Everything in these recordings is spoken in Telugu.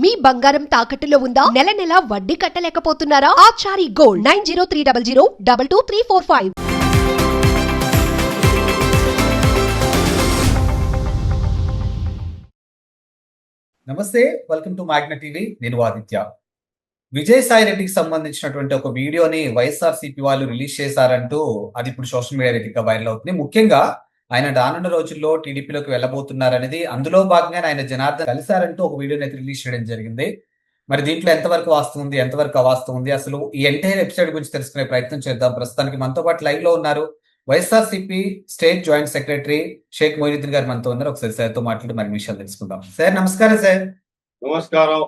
మీ బంగారం తాకట్టులో ఉందా? నెల నెల వడ్డీ కట్టలేకపోతున్నారా? ఆచారి గోల్డ్ 9030022345. నమస్తే, వెల్కమ్ టు మ్యాగ్నా టీవీ. నేను ఆదిత్య. విజయసాయి రెడ్డికి సంబంధించినటువంటి ఒక వీడియోని వైఎస్ఆర్సీపీ వాళ్ళు రిలీజ్ చేశారంటూ అది ఇప్పుడు సోషల్ మీడియా వేదికగా వైరల్ అవుతుంది. ముఖ్యంగా ఆయన రానున్న రోజుల్లో టీడీపీలోకి వెళ్ళబోతున్నారనేది, అందులో భాగంగా ఆయన జనార్దన్ కలిశారంటూ ఒక వీడియోని అయితే రిలీజ్ చేయడం జరిగింది. మరి దీంట్లో ఎంతవరకు వాస్తవం ఉంది, ఎంతవరకు అవాస్తవం ఉంది, అసలు ఈ ఎంటైర్ ఎపిసోడ్ గురించి తెలుసుకునే ప్రయత్నం చేద్దాం. ప్రస్తుతానికి మనతో పాటు లైవ్ లో ఉన్నారు YSRCP state joint secretary Sheikh Moinuddin గారు మనతో ఉన్నారు. ఒకసారి సార్తో మాట్లాడి మరి విషయాలు తెలుసుకుందాం. సార్ నమస్కారం. సార్ నమస్కారం.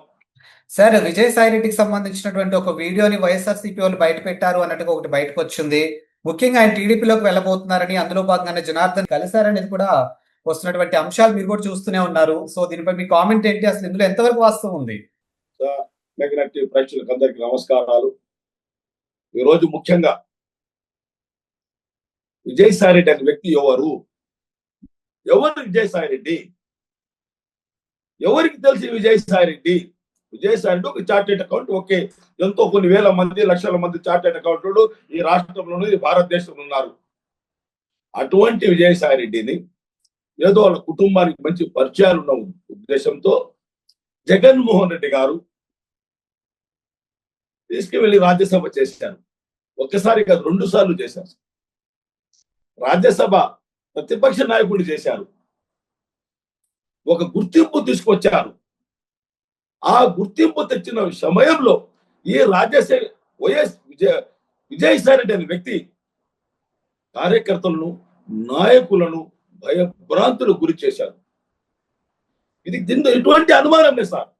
సార్, విజయసాయి రెడ్డికి సంబంధించినటువంటి ఒక వీడియోని వైఎస్ఆర్సీపీ వాళ్ళు బయట పెట్టారు అన్నట్టుగా ఒకటి బయటకు వచ్చింది. ముఖ్యంగా ఆయన టీడీపీలోకి వెళ్ళబోతున్నారని, అందులో భాగంగానే జనార్దన్ కలిశారనేది కూడా వస్తున్నటువంటి అంశాలు మీరు కూడా చూస్తూనే ఉన్నారు. సో దీనిపై మీ కామెంట్ ఏంటి, అసలు ఇందులో ఎంతవరకు వాస్తవం ఉంది? మ్యాగ్నా టీవీ ప్రేక్షకులకు అందరికీ నమస్కారాలు. ఈరోజు ముఖ్యంగా విజయసాయి రెడ్డి అనే వ్యక్తి ఎవరు విజయసాయి రెడ్డి? ఎవరికి తెలిసి విజయసాయి రెడ్డి? విజయసాయి రెడ్డి ఒక చార్టెడ్ అకౌంట్. ఓకే, ఎంతో కొన్ని వేల మంది, లక్షల మంది చార్టెడ్ అకౌంట్లు ఈ రాష్ట్రంలోనూ ఈ భారతదేశంలో ఉన్నారు. అటువంటి విజయసాయి రెడ్డిని ఏదో వాళ్ళ కుటుంబానికి మంచి పరిచయాలు ఉన్న ఉద్దేశంతో జగన్మోహన్ రెడ్డి గారు తీసుకువెళ్లి రాజ్యసభ చేశారు. ఒక్కసారి కాదు, 2 సార్లు చేశారు. రాజ్యసభ ప్రతిపక్ష నాయకుడిని చేశారు. ఒక గుర్తింపు తీసుకొచ్చారు. ఆ గుర్తింపు తెచ్చిన సమయంలో ఈ విజయసాయి రెడ్డి అనే వ్యక్తి కార్యకర్తలను, నాయకులను భయభ్రాంతులకు గురి చేశారు. ఇది ఎటువంటి అనుమానం లేదు సార్.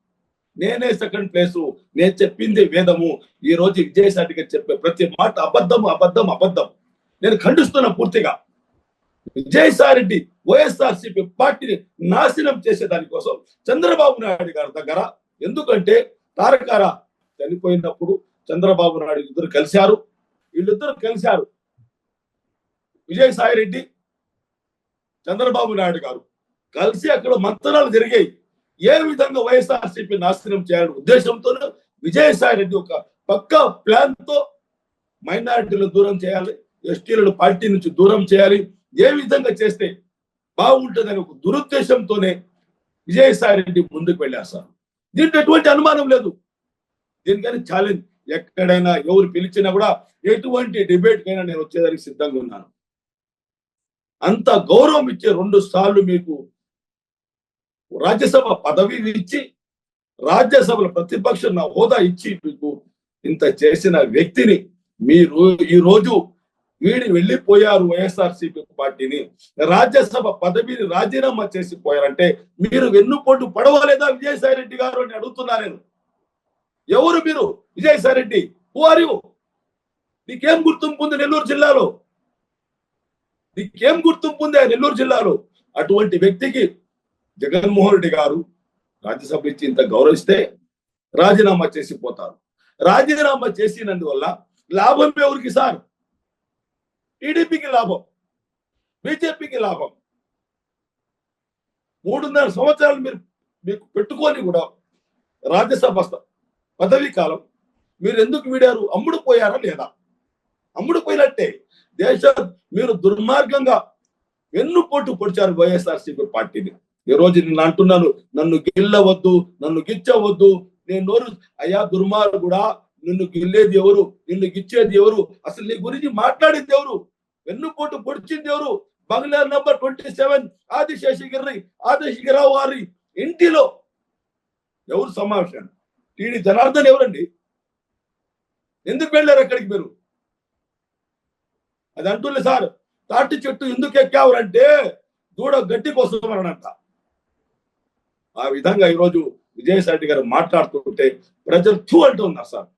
నేనే సెకండ్ ప్లేసు, నేను చెప్పింది వేదము. ఈ రోజు విజయసాయి రెడ్డి గారు చెప్పే ప్రతి మాట అబద్ధం అబద్ధం అబద్ధం. నేను ఖండిస్తున్నా పూర్తిగా. విజయసాయి రెడ్డి వైఎస్ఆర్సీపీ పార్టీని నాశనం చేసే దానికోసం చంద్రబాబు నాయుడు గారి దగ్గర, ఎందుకంటే తారకారా చనిపోయినప్పుడు చంద్రబాబు నాయుడు ఇద్దరు కలిశారు. వీళ్ళిద్దరు కలిశారు, విజయసాయి రెడ్డి, చంద్రబాబు నాయుడు గారు కలిసి అక్కడ మంత్రాలు జరిగాయి. ఏ విధంగా వైఎస్ఆర్సీపీ నాశనం చేయాలనే ఉద్దేశంతో విజయసాయి రెడ్డి ఒక పక్కా ప్లాన్ తో మైనారిటీలను దూరం చేయాలి, ఎస్టీలను పార్టీ నుంచి దూరం చేయాలి, ఏ విధంగా చేస్తే బాగుంటుందని ఒక దురుద్దేశంతోనే విజయసాయి రెడ్డి ముందుకు వెళ్ళారు సార్. దీంట్లో ఎటువంటి అనుమానం లేదు. దీనికని ఛాలెంజ్, ఎక్కడైనా ఎవరు పిలిచినా కూడా ఎటువంటి డిబేట్ కైనా నేను వచ్చేదానికి సిద్ధంగా ఉన్నాను. అంత గౌరవం ఇచ్చే 2 సార్లు మీకు రాజ్యసభ పదవి ఇచ్చి, రాజ్యసభలో ప్రతిపక్ష హోదా ఇచ్చి మీకు ఇంత చేసిన వ్యక్తిని మీరు ఈ రోజు వీడి వెళ్ళిపోయారు. వైఎస్ఆర్సీపీ పార్టీని, రాజ్యసభ పదవిని రాజీనామా చేసి పోయారంటే మీరు వెన్నుపోటు పడవలేదా విజయసాయి రెడ్డి గారు అని అడుగుతున్నా నేను. ఎవరు మీరు Vijayasai Reddy? Who are you? నీకేం గుర్తింపు ఉంది నెల్లూరు జిల్లాలో? నీకేం గుర్తింపు ఉంది నెల్లూరు జిల్లాలో? అటువంటి వ్యక్తికి జగన్మోహన్ రెడ్డి గారు రాజ్యసభ ఇచ్చి ఇంత గౌరవిస్తే రాజీనామా చేసి పోతారు. రాజీనామా చేసినందువల్ల లాభం ఎవరికి సార్? టీడీపీకి లాభం, బీజేపీకి లాభం. 3.5 సంవత్సరాలు మీకు పెట్టుకొని కూడా రాజ్యసభ పదవీ కాలం మీరు ఎందుకు వీడారు? అమ్ముడు పోయారా లేదా? అమ్ముడు పోయినట్టే. మీరు దుర్మార్గంగా వెన్నుపోటు పొడిచారు వైఎస్ఆర్సీపీ పార్టీని. ఈ రోజు నేను అంటున్నాను, నన్ను గిల్లవద్దు, నన్ను గిచ్చవద్దు. నేను నోరు అయ్యా దుర్మార్గుడా, నిన్ను గిల్లేది ఎవరు, నిన్ను గిచ్చేది ఎవరు, అసలు నీ గురించి మాట్లాడేది ఎవరు, వెన్నుపోటు పొడిచింది ఎవరు? బంగ్లా నంబర్ 27 ఆదిశేషగిరావు వారి ఇంటిలో ఎవరు సమావేశం? టీడీ జనార్దన్ ఎవరండి? ఎందుకు వెళ్ళారు అక్కడికి మీరు? అది అంటులే సార్, తాటి చెట్టు ఎందుకు ఎక్కావురంటే దూడ గడ్డి కోసం అనంట. ఆ విధంగా ఈరోజు విజయసాయి రెడ్డి గారు మాట్లాడుతుంటే ప్రజలు చూ అంటున్నారు సార్.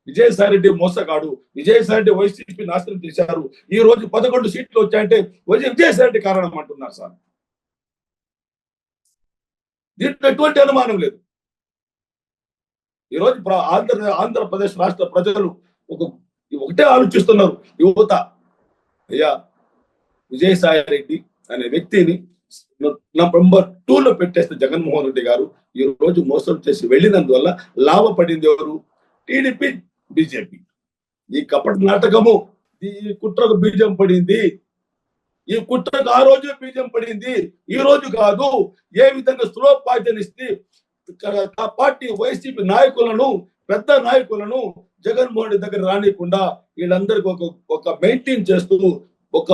విజయసాయి రెడ్డి మోసగాడు, విజయసాయి రెడ్డి వైసీపీ నాశనం చేశారు, ఈ రోజు 11 సీట్లు వచ్చాయంటే విజయసాయి రెడ్డి కారణం అంటున్నారు సార్. దీంట్లో ఎటువంటి అనుమానం లేదు. ఈరోజు ఆంధ్రప్రదేశ్ రాష్ట్ర ప్రజలు ఒకటే ఆలోచిస్తున్నారు. యువత, అయ్యా విజయసాయి రెడ్డి అనే వ్యక్తిని నంబర్ 2లో పెట్టేస్తే జగన్మోహన్ రెడ్డి గారు ఈ రోజు మోసం చేసి వెళ్ళినందువల్ల లాభపడింది ఎవరు? TDP, BJP. ఈ కపట నాటకము, ఈ కుట్రకు బీజం పడింది. ఈ కుట్రకు ఆ రోజే బీజం పడింది, ఈ రోజు కాదు. ఏ విధంగా స్లో పాయిజన్ ఇస్తే ఆ పార్టీ వైసీపీ నాయకులను, పెద్ద నాయకులను జగన్మోహన్ రెడ్డి దగ్గర రానియకుండా వీళ్ళందరికీ ఒక మెయింటైన్ చేస్తూ ఒక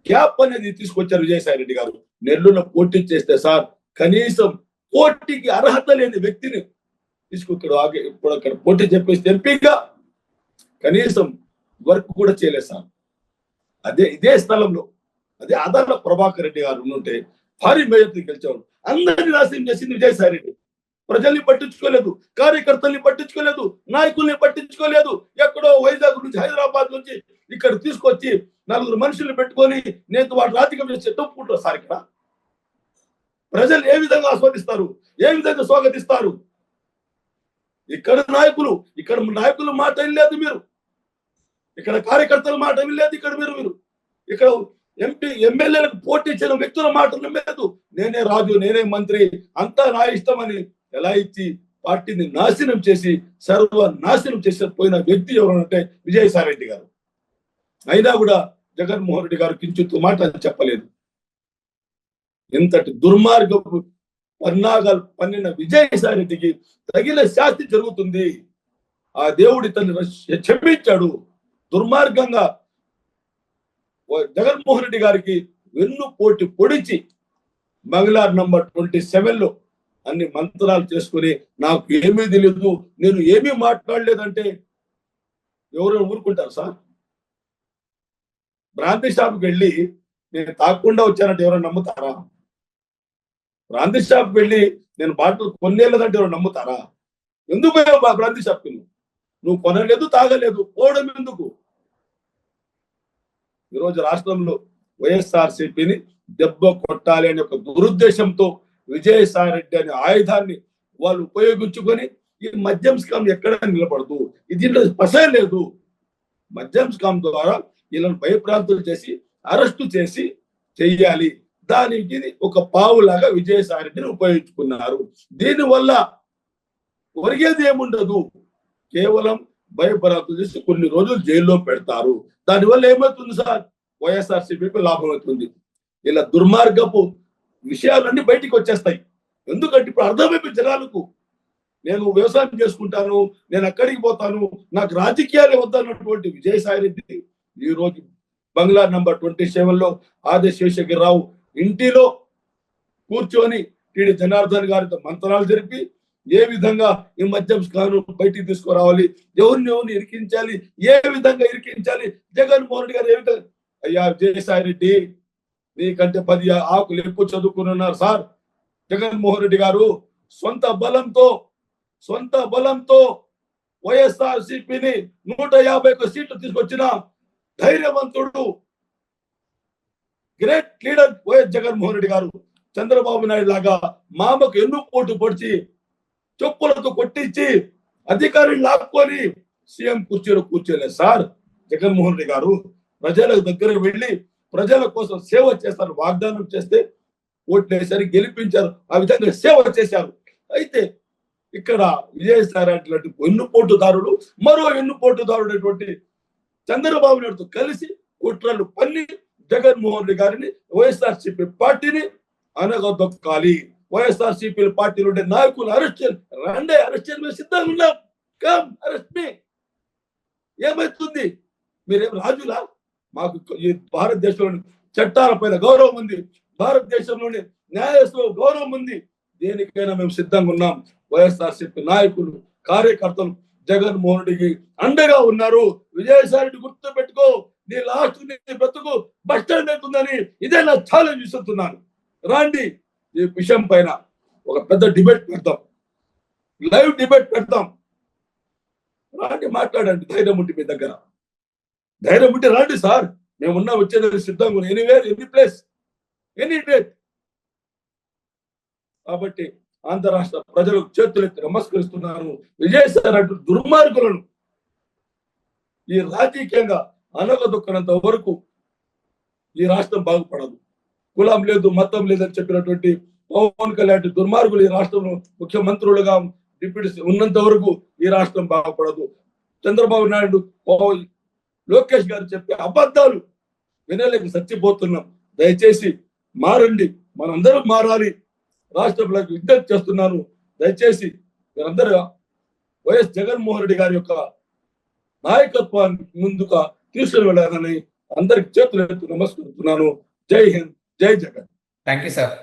గ్యాప్ అనేది తీసుకొచ్చారు విజయసాయి రెడ్డి గారు. నెల్లూరులో పోటీ చేస్తే సార్ కనీసం పోటీకి అర్హత లేని వ్యక్తిని ఇప్పుడు అక్కడ పోటీ చెప్పేసి ఎంపీగా కనీసం వర్క్ కూడా చేయలేదు సార్. ఇదే స్థలంలో అదే ఆదాల ప్రభాకర్ రెడ్డి గారు ఉంటే భారీ మేజర్తో గెలిచారు. అందరినీ నాశనం చేసింది విజయసాయి రెడ్డి. ప్రజల్ని పట్టించుకోలేదు, కార్యకర్తల్ని పట్టించుకోలేదు, నాయకుల్ని పట్టించుకోలేదు. ఎక్కడో వైజాగ్ నుంచి, హైదరాబాద్ నుంచి ఇక్కడ తీసుకొచ్చి 4 మనుషులు పెట్టుకొని నేను వాడు రాజకీయం చేసి చెప్పుకుంటారు సార్. ఇక్కడ ప్రజలు ఏ విధంగా ఆస్వాదిస్తారు, ఏ విధంగా స్వాగతిస్తారు? ఇక్కడ నాయకులు మాట వినలేదు మీరు, ఇక్కడ కార్యకర్తల మాట వినలేదు. మీరు ఇక్కడ ఎమ్మెల్యేలకు పోటీ ఇచ్చిన వ్యక్తుల మాట నమ్మలేదు. నేనే రాజు, నేనే మంత్రి, అంతా నా ఇష్టం అని ఎలా ఇచ్చి పార్టీని నాశనం చేసి సర్వనాశనం చేసి పోయిన వ్యక్తి ఎవరంటే విజయసాయి రెడ్డి గారు. అయినా కూడా జగన్మోహన్ రెడ్డి గారు కించిత్తు మాట చెప్పలేదు. ఇంతటి దుర్మార్గపు పన్నాగాలు పన్నిన విజయసాయి రెడ్డికి తగిన శాస్తి జరుగుతుంది. ఆ దేవుడి తను క్షమించాడు. దుర్మార్గంగా జగన్మోహన్ రెడ్డి గారికి వెన్నుపోటు పొడిచి మంగళార్ నంబర్ 27లో అన్ని మంత్రాలు చేసుకుని నాకు ఏమీ తెలియదు, నేను ఏమీ మాట్లాడలేదంటే ఎవరు ఊరుకుంటారు సార్? బ్రాంతి షాప్కి వెళ్ళి నేను తాకుండా వచ్చానంటే ఎవరైనా నమ్ముతారా? బ్రాంతి షాప్కి వెళ్ళి నేను బాటిల్ కొనేలేదంటే ఎవరు నమ్ముతారా? ఎందుకు బ్రాంతి షాప్కి నువ్వు కొనలేదు, తాగలేదు, పోవడం ఎందుకు? ఈరోజు రాష్ట్రంలో వైఎస్ఆర్సీపీని దెబ్బ కొట్టాలి అనే ఒక దురుద్దేశంతో విజయసాయి రెడ్డి అనే ఆయుధాన్ని వాళ్ళు ఉపయోగించుకొని ఈ మద్యం స్కామ్ ఎక్కడ నిలబడదు, దీంట్లో పసే లేదు. మద్యం స్కామ్ ద్వారా వీళ్ళని భయప్రాంతులు చేసి అరెస్టు చేసి చెయ్యాలి. దానికి ఒక పావులాగా విజయసాయి రెడ్డిని ఉపయోగించుకున్నారు. దీనివల్ల ఒరిగేది ఏముండదు, కేవలం భయప్రాంతులు చేసి కొన్ని రోజులు జైల్లో పెడతారు. దానివల్ల ఏమవుతుంది సార్? వైఎస్ఆర్సీపీకి లాభం అవుతుంది. ఇలా దుర్మార్గపు విషయాలన్నీ బయటికి వచ్చేస్తాయి. ఎందుకంటే ఇప్పుడు అర్థమైపోయి జనాలకు, నేను వ్యవసాయం చేసుకుంటాను, నేను అక్కడికి పోతాను, నాకు రాజకీయాలే వద్దన్నటువంటి విజయసాయి రెడ్డి ఈ రోజు బంగ్లా నంబర్ 27లో ఆది శేషగిరిరావు ఇంటిలో కూర్చొని టీడీ జనార్దన్ గారితో మంత్రాలు జరిపి ఏ విధంగా ఈ మద్యం స్కాను బయటికి తీసుకురావాలి, ఎవరిని ఇరికించాలి, ఏ విధంగా ఇరికించాలి, జగన్మోహన్ రెడ్డి గారు ఏ విధంగా. అయ్యా విజయసాయి రెడ్డి, నీకంటే 10 ఆకులు ఎక్కువ చదువుకుని ఉన్నారు సార్. జగన్మోహన్ రెడ్డి గారు సొంత బలంతో వైఎస్ఆర్సీపీని 151 సీట్లు తీసుకొచ్చిన ధైర్యవంతుడు, great leader YS Jaganmohan Reddy గారు. చంద్రబాబు నాయుడు లాగా మామకు ఎన్ను పోటు పొడిచి చెప్పులతో కొట్టించి అధికారులు లాక్కొని సీఎం కుర్చీలో కూర్చోలేదు సార్. జగన్మోహన్ రెడ్డి గారు ప్రజలకు దగ్గర వెళ్ళి ప్రజల కోసం సేవ చేస్తారు, వాగ్దానం చేస్తే ఓట్లేసారి గెలిపించారు, ఆ విధంగా సేవ చేశారు. అయితే ఇక్కడ విజయసాయి రెడ్డి ఎన్నుపోటుదారుడు, మరో ఎన్నుపోటుదారుడైనటువంటి చంద్రబాబు నాయుడుతో కలిసి కుట్రలు పన్ని జగన్మోహన్ రెడ్డి గారిని, వైఎస్ఆర్సీపీ పార్టీని అనగదొక్కాలి. వైఎస్ఆర్సీపీ పార్టీలో ఉండే నాయకులు అరెస్ట్ చేయాలి, సిద్ధంగా ఉన్నాం. కమ్ అరెస్ట్ మీ. ఏమవుతుంది? మీరేం రాజులా? మాకు ఈ భారతదేశంలోని చట్టాలపైన గౌరవం ఉంది, భారతదేశంలోని న్యాయస్థానం గౌరవం ఉంది. దేనికైనా మేము సిద్ధంగా ఉన్నాం. వైఎస్ఆర్సీపీ నాయకులు, కార్యకర్తలు జగన్మోహన్ రెడ్డికి అండగా ఉన్నారు. విజయసాయి రెడ్డి గుర్తు పెట్టుకో, నీ లాస్ట్ నీ బ్రతుకు బస్ స్టాండ్ అవుతుందని ఇదే నా ఛాలెంజ్ ఇస్తున్నాను. రాండి, ఈ విషయం పైన ఒక పెద్ద డిబేట్ పెడతాం, లైవ్ డిబేట్ పెడతాం. రాండి, మాట్లాడండి. ధైర్యం ఉంటే మీ దగ్గర, ధైర్యం ఉంటే రాండి సార్. మేమున్నా వచ్చేది సిద్ధంగా, anywhere, any place, any date. కాబట్టి ఆంధ్ర రాష్ట్ర ప్రజలకు చేతులెత్తి నమస్కరిస్తున్నాను. విజయసాయి రెడ్డి దుర్మార్గులను ఈ రాజకీయంగా అనగదొక్కనంత వరకు ఈ రాష్ట్రం బాగుపడదు. కులం లేదు మతం లేదని చెప్పినటువంటి పవన్ కళ్యాణ్ దుర్మార్గులు ఈ రాష్ట్రంలో ముఖ్యమంత్రులుగా డిప్యూటీ ఉన్నంత వరకు ఈ రాష్ట్రం బాగుపడదు. చంద్రబాబు నాయుడు లోకేష్ గారు చెప్పే అబద్ధాలు వినలేక చచ్చిపోతున్నాం. దయచేసి మారండి, మనందరం మారాలి. రాష్ట్ర ప్రజలకు విజ్ఞప్తి చేస్తున్నాను. దయచేసి మీరందరూ వైఎస్ జగన్మోహన్ రెడ్డి గారి యొక్క నాయకత్వాన్ని ముందుగా తీసుకుని వెళ్ళాలని అందరికి చేతులు ఎత్తి నమస్కరిస్తున్నాను. జై హింద్, జై జగన్. Thank you sir.